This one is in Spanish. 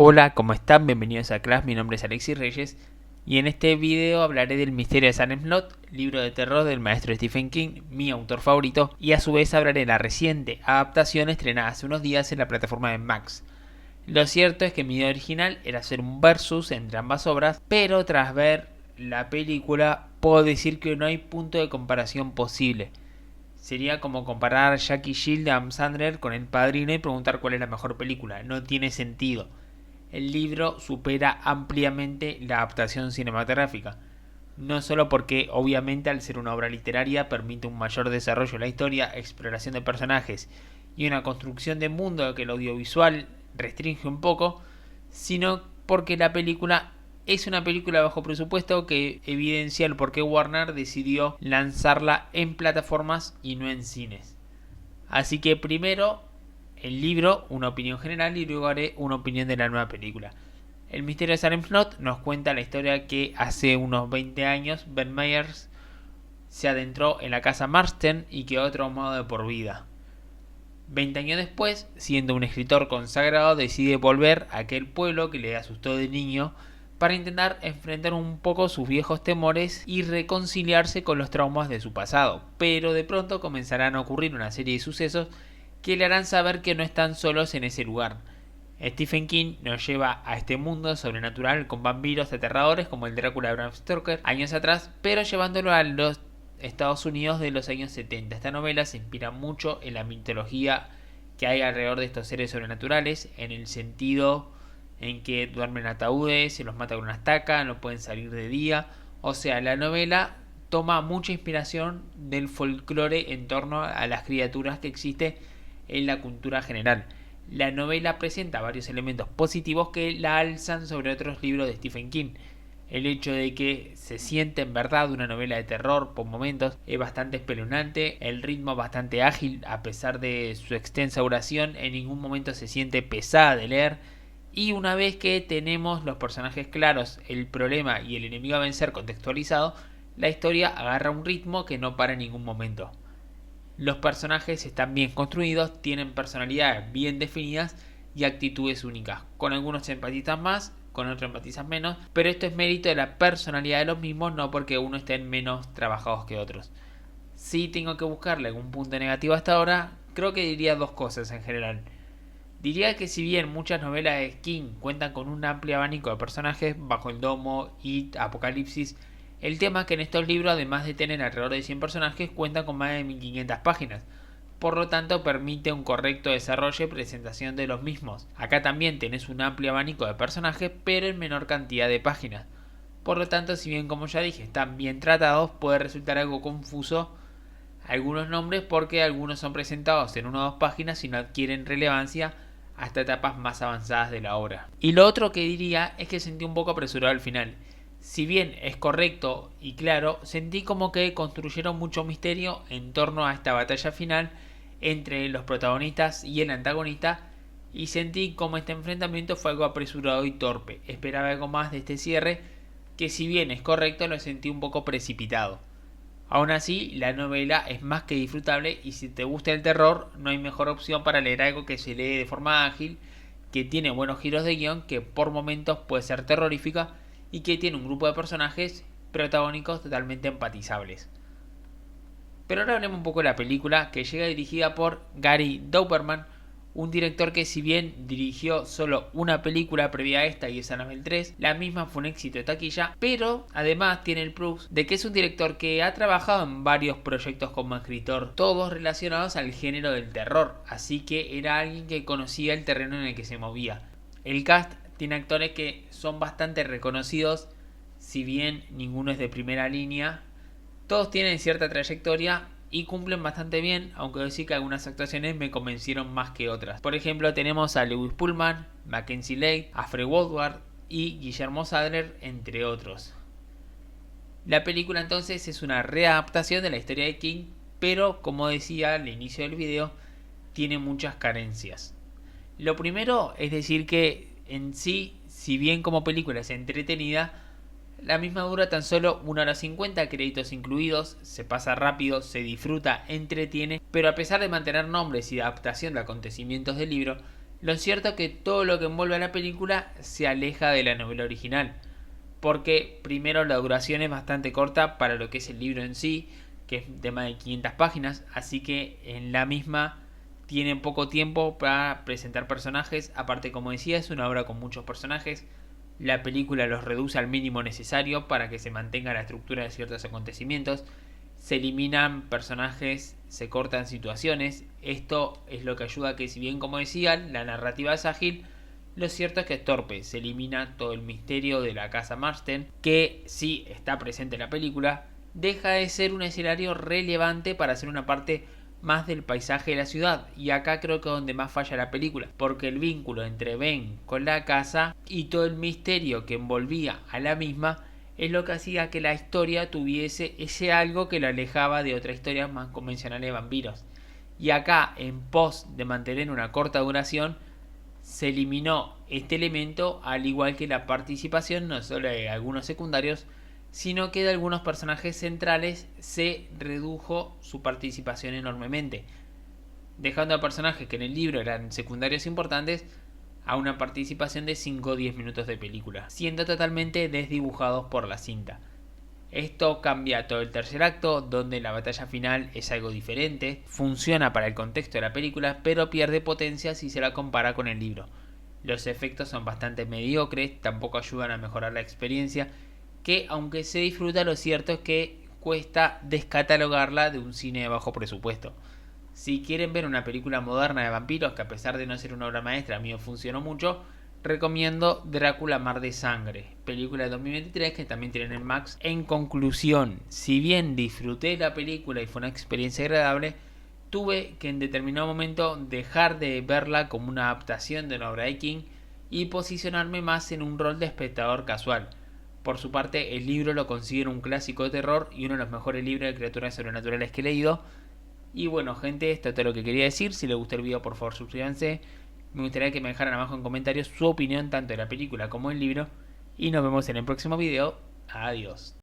Hola, ¿cómo están? Bienvenidos a Class, mi nombre es Alexis Reyes y en este video hablaré del Misterio de Salem Slot, libro de terror del maestro Stephen King, mi autor favorito, y a su vez hablaré de la reciente adaptación estrenada hace unos días en la plataforma de Max. Lo cierto es que mi idea original era hacer un versus entre ambas obras, pero tras ver la película puedo decir que no hay punto de comparación posible. Sería como comparar Jackie Jill de Adam Sandler con El Padrino y preguntar cuál es la mejor película. No tiene sentido. El libro supera ampliamente la adaptación cinematográfica. No solo porque obviamente al ser una obra literaria permite un mayor desarrollo de la historia, exploración de personajes y una construcción de mundo que el audiovisual restringe un poco, sino porque la película es una película bajo presupuesto que evidencia el por qué Warner decidió lanzarla en plataformas y no en cines. Así que primero el libro, una opinión general, y luego haré una opinión de la nueva película. El misterio de Salem Slot nos cuenta la historia que hace unos 20 años Ben Myers se adentró en la casa Marsden y quedó traumado de por vida. 20 años después, siendo un escritor consagrado, decide volver a aquel pueblo que le asustó de niño para intentar enfrentar un poco sus viejos temores y reconciliarse con los traumas de su pasado. Pero de pronto comenzarán a ocurrir una serie de sucesos que le harán saber que no están solos en ese lugar. Stephen King nos lleva a este mundo sobrenatural con vampiros aterradores como el Drácula de Bram Stoker años atrás, pero llevándolo a los Estados Unidos de los años 70. Esta novela se inspira mucho en la mitología que hay alrededor de estos seres sobrenaturales, en el sentido en que duermen en ataúdes, se los mata con una estaca, no pueden salir de día. O sea, la novela toma mucha inspiración del folclore en torno a las criaturas que existen en la cultura general. La novela presenta varios elementos positivos que la alzan sobre otros libros de Stephen King. El hecho de que se siente en verdad una novela de terror por momentos es bastante espeluznante, el ritmo bastante ágil a pesar de su extensa duración, en ningún momento se siente pesada de leer, y una vez que tenemos los personajes claros, el problema y el enemigo a vencer contextualizado, la historia agarra un ritmo que no para en ningún momento. Los personajes están bien construidos, tienen personalidades bien definidas y actitudes únicas. Con algunos se empatizan más, con otros empatizan menos, pero esto es mérito de la personalidad de los mismos, no porque uno estén menos trabajados que otros. Si tengo que buscarle algún punto negativo hasta ahora, creo que diría dos cosas en general. Diría que si bien muchas novelas de King cuentan con un amplio abanico de personajes, Bajo el Domo, It, Apocalipsis, el tema es que en estos libros, además de tener alrededor de 100 personajes, cuentan con más de 1500 páginas. Por lo tanto, permite un correcto desarrollo y presentación de los mismos. Acá también tenés un amplio abanico de personajes, pero en menor cantidad de páginas. Por lo tanto, si bien como ya dije, están bien tratados, puede resultar algo confuso algunos nombres porque algunos son presentados en una o dos páginas y no adquieren relevancia hasta etapas más avanzadas de la obra. Y lo otro que diría es que sentí un poco apresurado al final. Si bien es correcto y claro, sentí como que construyeron mucho misterio en torno a esta batalla final entre los protagonistas y el antagonista, y sentí como este enfrentamiento fue algo apresurado y torpe. Esperaba algo más de este cierre, que si bien es correcto, lo sentí un poco precipitado. Aún así, la novela es más que disfrutable y si te gusta el terror, no hay mejor opción para leer algo que se lee de forma ágil, que tiene buenos giros de guión, que por momentos puede ser terrorífica y que tiene un grupo de personajes protagónicos totalmente empatizables. Pero ahora hablemos un poco de la película, que llega dirigida por Gary Dauberman, un director que si bien dirigió solo una película previa a esta y es Annabelle 3, la misma fue un éxito de taquilla, pero además tiene el plus de que es un director que ha trabajado en varios proyectos como escritor, todos relacionados al género del terror, así que era alguien que conocía el terreno en el que se movía. El cast tiene actores que son bastante reconocidos, si bien ninguno es de primera línea, todos tienen cierta trayectoria y cumplen bastante bien, aunque decir que algunas actuaciones me convencieron más que otras. Por ejemplo, tenemos a Lewis Pullman, Mackenzie Lake, a Fred Woodward y Guillermo Sadler, entre otros. La película entonces es una readaptación de la historia de King, pero como decía al inicio del video, tiene muchas carencias. Lo primero es decir que en sí, si bien como película es entretenida, la misma dura tan solo 1 hora 50, créditos incluidos, se pasa rápido, se disfruta, entretiene, pero a pesar de mantener nombres y adaptación de acontecimientos del libro, Lo cierto es que todo lo que envuelve a la película se aleja de la novela original, porque primero la duración es bastante corta para lo que es el libro en sí, que es de más de 500 páginas, así que en la misma tienen poco tiempo para presentar personajes. Aparte, como decía, es una obra con muchos personajes. La película los reduce al mínimo necesario para que se mantenga la estructura de ciertos acontecimientos. Se eliminan personajes, se cortan situaciones. Esto es lo que ayuda a que, si bien como decía, la narrativa es ágil, lo cierto es que es torpe. Se elimina todo el misterio de la casa Marsden, que sí está presente en la película. Deja de ser un escenario relevante para ser una parte más del paisaje de la ciudad. Y acá creo que es donde más falla la película, porque el vínculo entre Ben con la casa y todo el misterio que envolvía a la misma es lo que hacía que la historia tuviese ese algo que lo alejaba de otras historias más convencionales de vampiros. Y acá, en pos de mantener una corta duración, se eliminó este elemento, al igual que la participación no solo de algunos secundarios, sino que de algunos personajes centrales se redujo su participación enormemente, dejando a personajes que en el libro eran secundarios importantes a una participación de 5 o 10 minutos de película, siendo totalmente desdibujados por la cinta. Esto cambia todo el tercer acto, donde la batalla final es algo diferente, funciona para el contexto de la película, pero pierde potencia si se la compara con el libro. Los efectos son bastante mediocres, tampoco ayudan a mejorar la experiencia, que aunque se disfruta, lo cierto es que cuesta descatalogarla de un cine de bajo presupuesto. Si quieren ver una película moderna de vampiros, que a pesar de no ser una obra maestra, a mí me funcionó mucho, recomiendo Drácula Mar de Sangre, película de 2023 que también tienen en Max. En conclusión, si bien disfruté la película y fue una experiencia agradable, tuve que en determinado momento dejar de verla como una adaptación de una obra de King y posicionarme más en un rol de espectador casual. Por su parte, el libro lo considero un clásico de terror y uno de los mejores libros de criaturas sobrenaturales que he leído. Y bueno, gente, esto es todo lo que quería decir. Si les gustó el video, por favor suscríbanse. Me gustaría que me dejaran abajo en comentarios su opinión tanto de la película como del libro. Y nos vemos en el próximo video. Adiós.